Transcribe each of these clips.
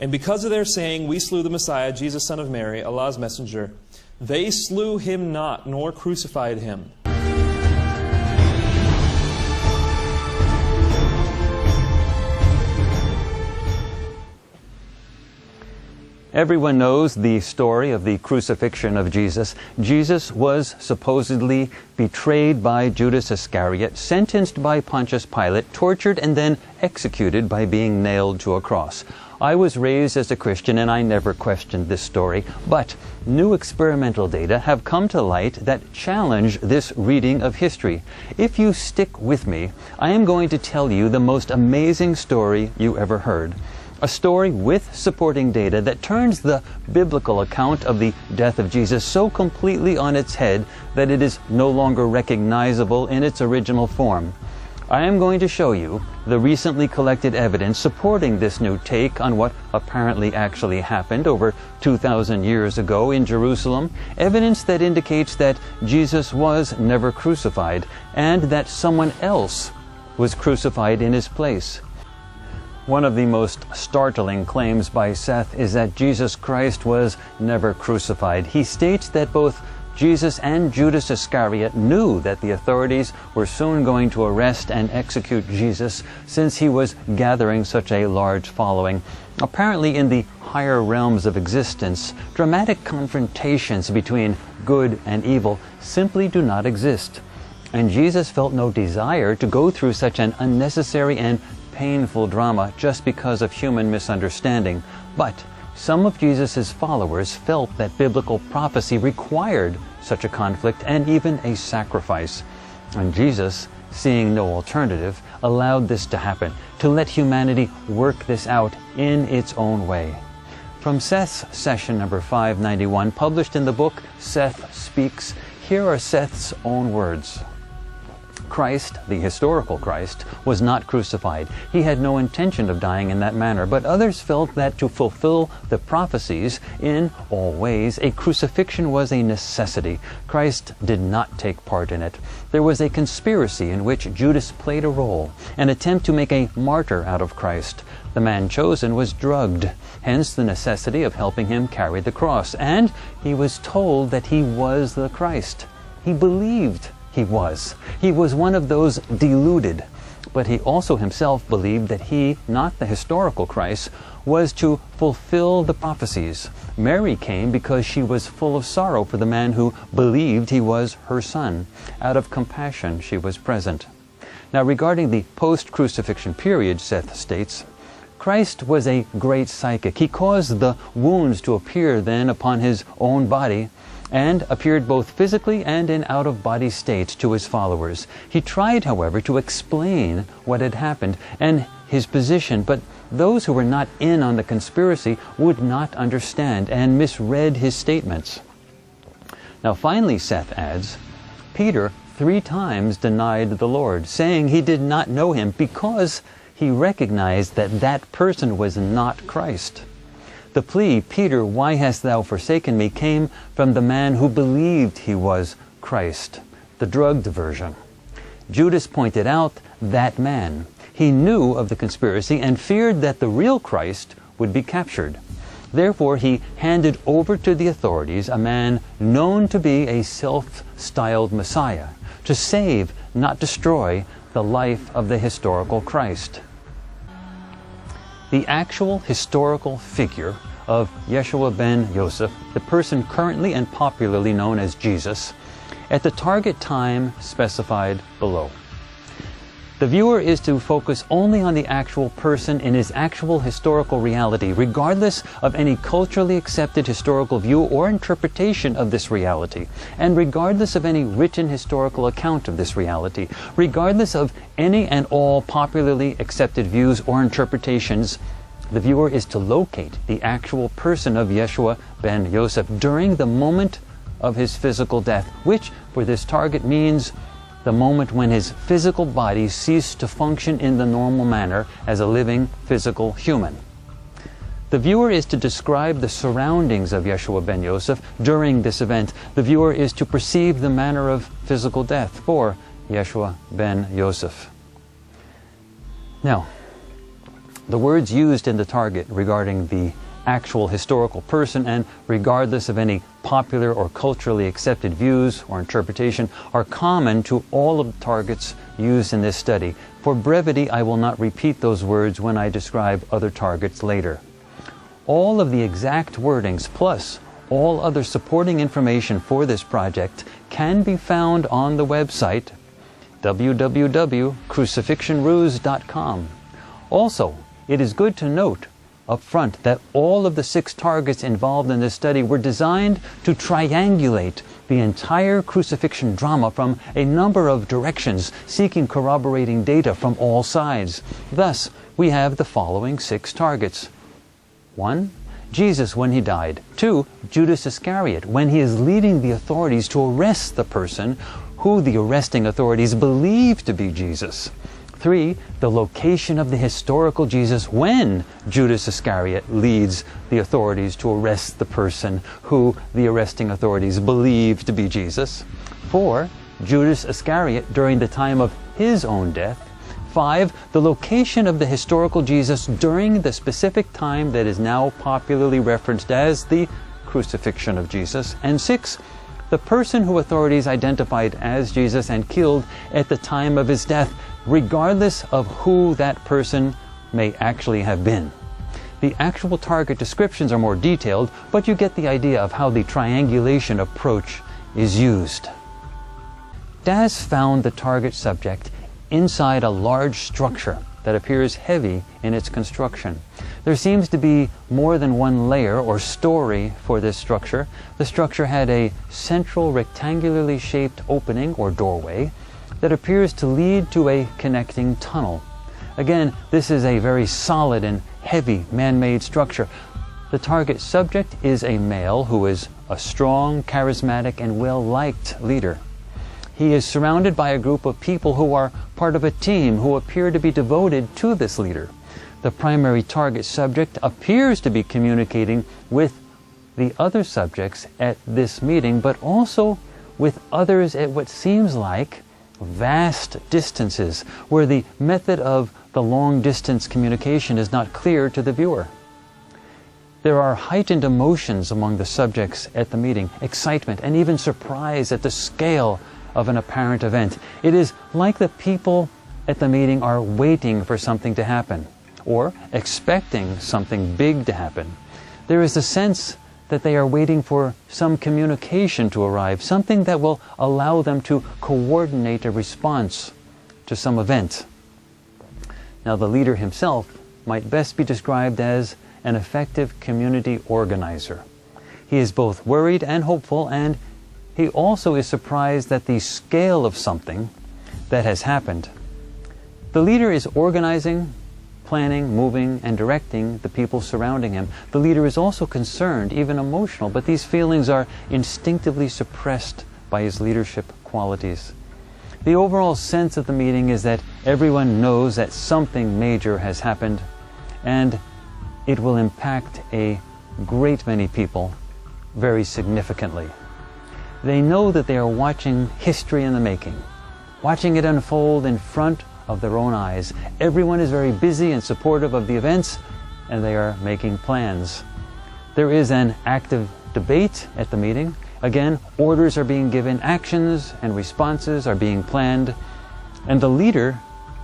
And because of their saying, "We slew the Messiah, Jesus, son of Mary, Allah's messenger," they slew him not, nor crucified him. Everyone knows the story of the crucifixion of Jesus. Jesus was supposedly betrayed by Judas Iscariot, sentenced by Pontius Pilate, tortured, and then executed by being nailed to a cross. I was raised as a Christian and I never questioned this story, but new experimental data have come to light that challenge this reading of history. If you stick with me, I am going to tell you the most amazing story you ever heard. A story with supporting data that turns the biblical account of the death of Jesus so completely on its head that it is no longer recognizable in its original form. I am going to show you the recently collected evidence supporting this new take on what apparently actually happened over 2,000 years ago in Jerusalem, evidence that indicates that Jesus was never crucified and that someone else was crucified in his place. One of the most startling claims by Seth is that Jesus Christ was never crucified. He states that both Jesus and Judas Iscariot knew that the authorities were soon going to arrest and execute Jesus since he was gathering such a large following. Apparently, in the higher realms of existence, dramatic confrontations between good and evil simply do not exist. And Jesus felt no desire to go through such an unnecessary and painful drama just because of human misunderstanding. But some of Jesus' followers felt that biblical prophecy required such a conflict and even a sacrifice. And Jesus, seeing no alternative, allowed this to happen, to let humanity work this out in its own way. From Seth's session number 591, published in the book Seth Speaks, here are Seth's own words. Christ, the historical Christ, was not crucified. He had no intention of dying in that manner, but others felt that to fulfill the prophecies in all ways, a crucifixion was a necessity. Christ did not take part in it. There was a conspiracy in which Judas played a role, an attempt to make a martyr out of Christ. The man chosen was drugged, hence the necessity of helping him carry the cross, and he was told that he was the Christ. He believed he was. He was one of those deluded. But he also himself believed that he, not the historical Christ, was to fulfill the prophecies. Mary came because she was full of sorrow for the man who believed he was her son. Out of compassion, she was present. Now, regarding the post-crucifixion period, Seth states, Christ was a great psychic. He caused the wounds to appear then upon his own body, and appeared both physically and in out-of-body states to his followers. He tried, however, to explain what had happened and his position, but those who were not in on the conspiracy would not understand and misread his statements. Now finally, Seth adds, Peter 3 times denied the Lord, saying he did not know him because he recognized that that person was not Christ. The plea, Peter, why hast thou forsaken me, came from the man who believed he was Christ, the drugged version. Judas pointed out that man. He knew of the conspiracy and feared that the real Christ would be captured. Therefore, he handed over to the authorities a man known to be a self-styled Messiah, to save, not destroy, the life of the historical Christ. The actual historical figure of Yeshua ben Yosef, the person currently and popularly known as Jesus, at the target time specified below. The viewer is to focus only on the actual person in his actual historical reality, regardless of any culturally accepted historical view or interpretation of this reality, and regardless of any written historical account of this reality, regardless of any and all popularly accepted views or interpretations. The viewer is to locate the actual person of Yeshua ben Yosef during the moment of his physical death, which for this target means the moment when his physical body ceased to function in the normal manner as a living physical human. The viewer is to describe the surroundings of Yeshua ben Yosef during this event. The viewer is to perceive the manner of physical death for Yeshua ben Yosef. Now, The words used in the target regarding the actual historical person and regardless of any popular or culturally accepted views or interpretation are common to all of the targets used in this study. For brevity, I will not repeat those words when I describe other targets later. All of the exact wordings plus all other supporting information for this project can be found on the website www.crucifixionruse.com. Also, it is good to note up front that all of the 6 targets involved in this study were designed to triangulate the entire crucifixion drama from a number of directions, seeking corroborating data from all sides. Thus, we have the following 6 targets. 1. Jesus when he died. 2. Judas Iscariot when he is leading the authorities to arrest the person who the arresting authorities believe to be Jesus. 3. The location of the historical Jesus when Judas Iscariot leads the authorities to arrest the person who the arresting authorities believe to be Jesus. 4. Judas Iscariot during the time of his own death. 5. The location of the historical Jesus during the specific time that is now popularly referenced as the crucifixion of Jesus. And 6. The person who authorities identified as Jesus and killed at the time of his death, regardless of who that person may actually have been. The actual target descriptions are more detailed, but you get the idea of how the triangulation approach is used. Daz found the target subject inside a large structure that appears heavy in its construction. There seems to be more than one layer or story for this structure. The structure had a central rectangularly shaped opening or doorway that appears to lead to a connecting tunnel. Again, this is a very solid and heavy man-made structure. The target subject is a male who is a strong, charismatic, and well-liked leader. He is surrounded by a group of people who are part of a team who appear to be devoted to this leader. The primary target subject appears to be communicating with the other subjects at this meeting, but also with others at what seems like vast distances, where the method of the long-distance communication is not clear to the viewer. There are heightened emotions among the subjects at the meeting, excitement and even surprise at the scale of an apparent event. It is like the people at the meeting are waiting for something to happen, or expecting something big to happen. There is a sense that they are waiting for some communication to arrive, something that will allow them to coordinate a response to some event. Now, the leader himself might best be described as an effective community organizer. He is both worried and hopeful, and he also is surprised at the scale of something that has happened. The leader is organizing, planning, moving, and directing the people surrounding him. The leader is also concerned, even emotional, but these feelings are instinctively suppressed by his leadership qualities. The overall sense of the meeting is that everyone knows that something major has happened, and it will impact a great many people very significantly. They know that they are watching history in the making, watching it unfold in front of their own eyes. Everyone is very busy and supportive of the events, and they are making plans. There is an active debate at the meeting. Again, orders are being given, actions and responses are being planned, and the leader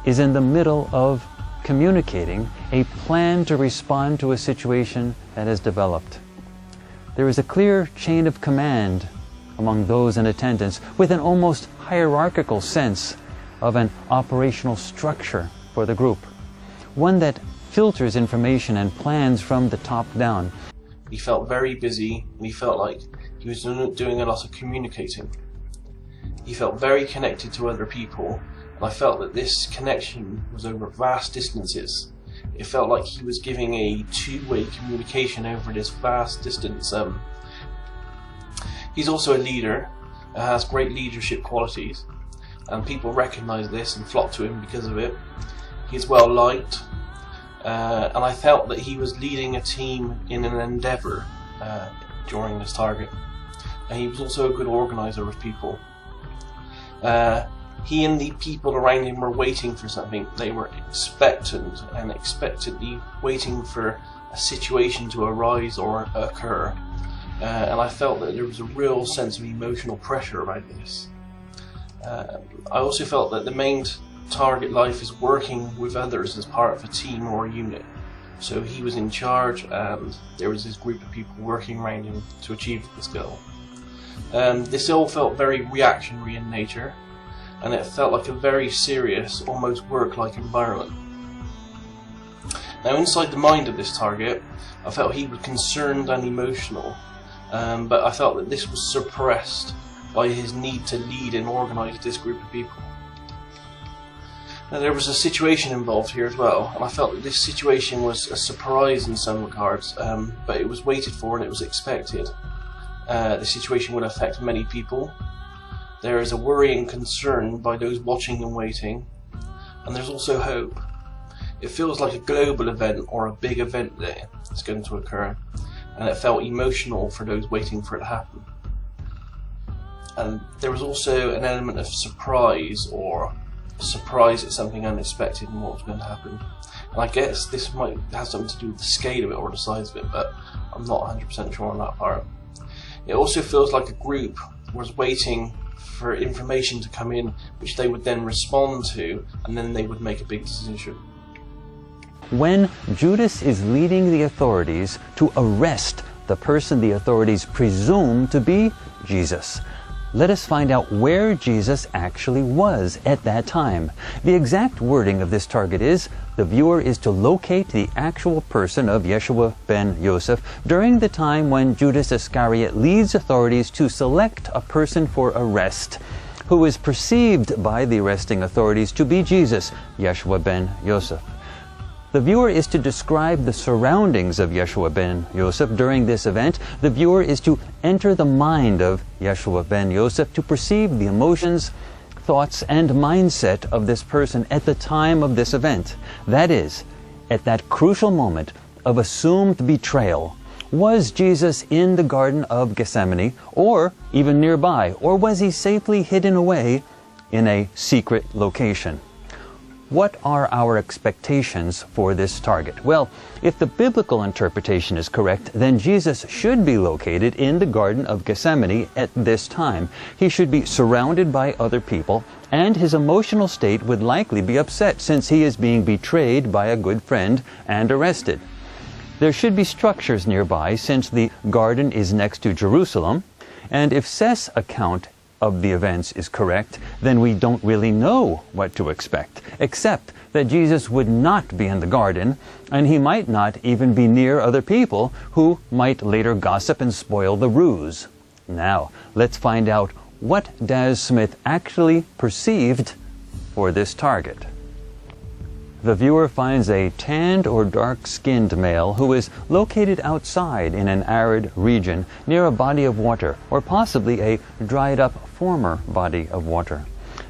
is in the middle of communicating a plan to respond to a situation that has developed. There is a clear chain of command among those in attendance, with an almost hierarchical sense of an operational structure for the group, one that filters information and plans from the top down. He felt very busy, and he felt like he was doing a lot of communicating. He felt very connected to other people, and I felt that this connection was over vast distances. It felt like he was giving a two-way communication over this vast distance. He's also a leader, has great leadership qualities, and people recognise this and flock to him because of it. He's well liked, and I felt that he was leading a team in an endeavour during this target. And he was also a good organiser of people. He and the people around him were waiting for something. They were expectant and expectantly waiting for a situation to arise or occur. And I felt that there was a real sense of emotional pressure around this. I also felt that the main target life is working with others as part of a team or a unit. So he was in charge and there was this group of people working around him to achieve this goal. This all felt very reactionary in nature, and it felt like a very serious, almost work-like environment. Now inside the mind of this target, I felt he was concerned and emotional, but I felt that this was suppressed by his need to lead and organise this group of people. Now there was a situation involved here as well, and I felt that this situation was a surprise in some regards, but it was waited for and it was expected. The situation would affect many people. There is a worry and concern by those watching and waiting, and there's also hope. It feels like a global event or a big event that is going to occur, and it felt emotional for those waiting for it to happen. And there was also an element of surprise at something unexpected and what was going to happen. And I guess this might have something to do with the scale of it or the size of it, but I'm not 100% sure on that part. It also feels like a group was waiting for information to come in, which they would then respond to, and then they would make a big decision. When Judas is leading the authorities to arrest the person the authorities presume to be Jesus, let us find out where Jesus actually was at that time. The exact wording of this target is, the viewer is to locate the actual person of Yeshua ben Yosef during the time when Judas Iscariot leads authorities to select a person for arrest, who is perceived by the arresting authorities to be Jesus, Yeshua ben Yosef. The viewer is to describe the surroundings of Yeshua ben Yosef during this event. The viewer is to enter the mind of Yeshua ben Yosef to perceive the emotions, thoughts, and mindset of this person at the time of this event. That is, at that crucial moment of assumed betrayal. Was Jesus in the Garden of Gethsemane, or even nearby, or was he safely hidden away in a secret location? What are our expectations for this target? Well, if the biblical interpretation is correct, then Jesus should be located in the Garden of Gethsemane at this time. He should be surrounded by other people, and his emotional state would likely be upset since he is being betrayed by a good friend and arrested. There should be structures nearby since the garden is next to Jerusalem, and if Seth's account of the events is correct, then we don't really know what to expect, except that Jesus would not be in the garden, and he might not even be near other people who might later gossip and spoil the ruse. Now, let's find out what Daz Smith actually perceived for this target. The viewer finds a tanned or dark-skinned male who is located outside in an arid region near a body of water, or possibly a dried-up former body of water.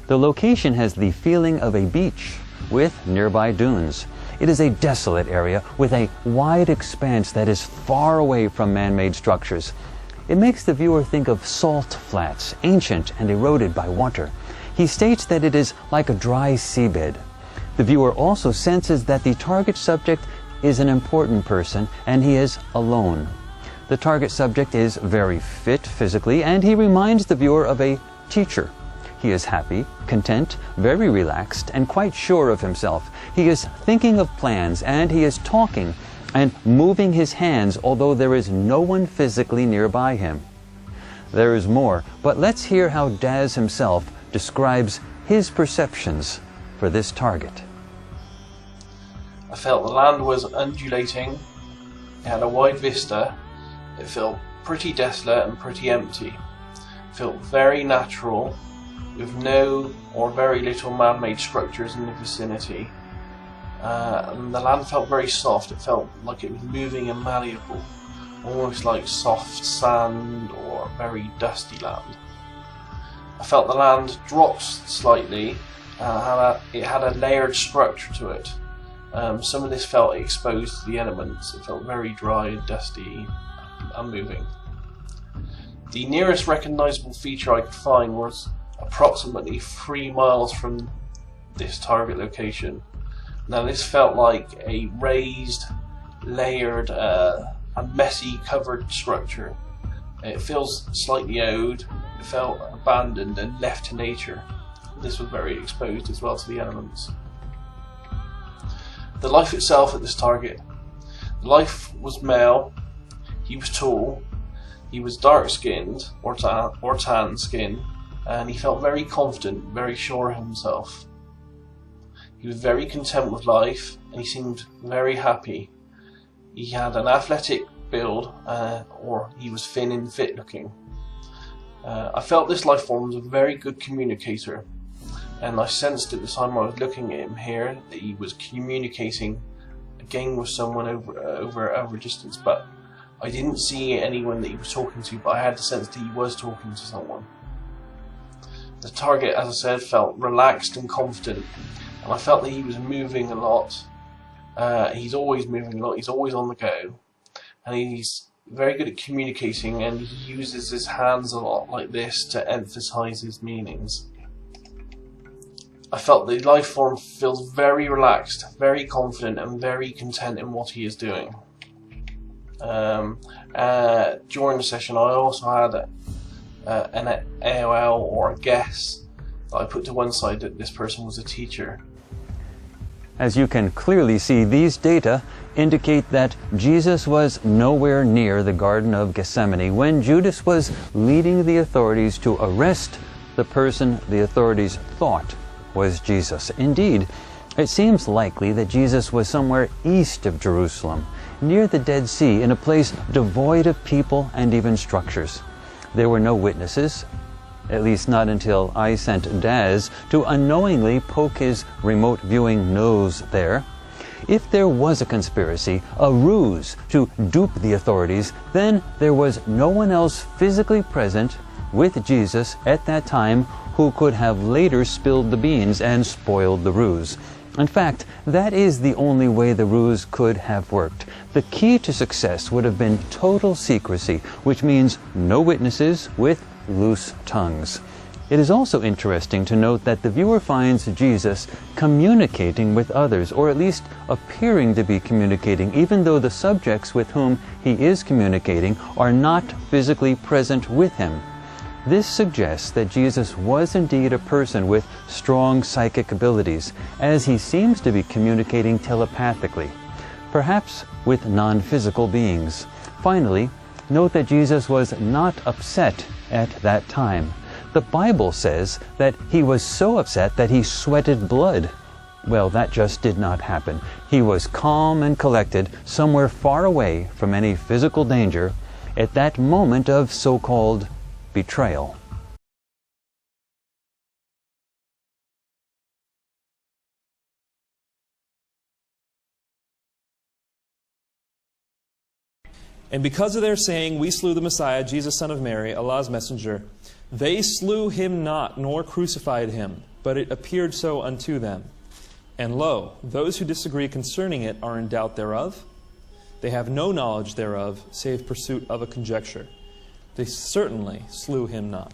The location has the feeling of a beach with nearby dunes. It is a desolate area with a wide expanse that is far away from man-made structures. It makes the viewer think of salt flats, ancient and eroded by water. He states that it is like a dry seabed. The viewer also senses that the target subject is an important person and he is alone. The target subject is very fit physically, and he reminds the viewer of a teacher. He is happy, content, very relaxed, and quite sure of himself. He is thinking of plans, and he is talking and moving his hands, although there is no one physically nearby him. There is more, but let's hear how Daz himself describes his perceptions for this target. I felt the land was undulating, it had a wide vista, it felt pretty desolate and pretty empty. It felt very natural, with no or very little man-made structures in the vicinity. And the land felt very soft. It felt like it was moving and malleable, almost like soft sand or very dusty land. I felt the land dropped slightly, it had a layered structure to it. Some of this felt exposed to the elements. It felt very dry, dusty, unmoving. The nearest recognisable feature I could find was approximately 3 miles from this target location. Now this felt like a raised, layered, and messy covered structure. It feels slightly old, it felt abandoned and left to nature. This was very exposed as well to the elements. The life itself at this target. The life was male, he was tall, he was dark skinned or tan skin, and he felt very confident, very sure of himself. He was very content with life and he seemed very happy. He had an athletic build, or he was thin and fit looking. I felt this life form was a very good communicator, and I sensed at the time I was looking at him here that he was communicating again with someone over a distance, but I didn't see anyone that he was talking to, but I had the sense that he was talking to someone. The target, as I said, felt relaxed and confident, and I felt that he was moving a lot. He's always moving a lot, he's always on the go, and he's very good at communicating, and he uses his hands a lot like this to emphasize his meanings. I felt the life form feels very relaxed, very confident, and very content in what he is doing. During the session I also had an AOL or a guess that I put to one side that this person was a teacher. As you can clearly see, these data indicate that Jesus was nowhere near the Garden of Gethsemane when Judas was leading the authorities to arrest the person the authorities thought was Jesus. Indeed, it seems likely that Jesus was somewhere east of Jerusalem, near the Dead Sea, in a place devoid of people and even structures. There were no witnesses, at least not until I sent Daz to unknowingly poke his remote viewing nose there. If there was a conspiracy, a ruse to dupe the authorities, then there was no one else physically present with Jesus at that time who could have later spilled the beans and spoiled the ruse. In fact, that is the only way the ruse could have worked. The key to success would have been total secrecy, which means no witnesses with loose tongues. It is also interesting to note that the viewer finds Jesus communicating with others, or at least appearing to be communicating, even though the subjects with whom he is communicating are not physically present with him. This suggests that Jesus was indeed a person with strong psychic abilities, as he seems to be communicating telepathically, perhaps with non-physical beings. Finally, note that Jesus was not upset at that time. The Bible says that he was so upset that he sweated blood. Well, that just did not happen. He was calm and collected, somewhere far away from any physical danger, at that moment of so-called betrayal. And because of their saying, "We slew the Messiah, Jesus, son of Mary, Allah's messenger," they slew him not, nor crucified him, but it appeared so unto them. And lo, those who disagree concerning it are in doubt thereof. They have no knowledge thereof, save pursuit of a conjecture. They certainly slew him not.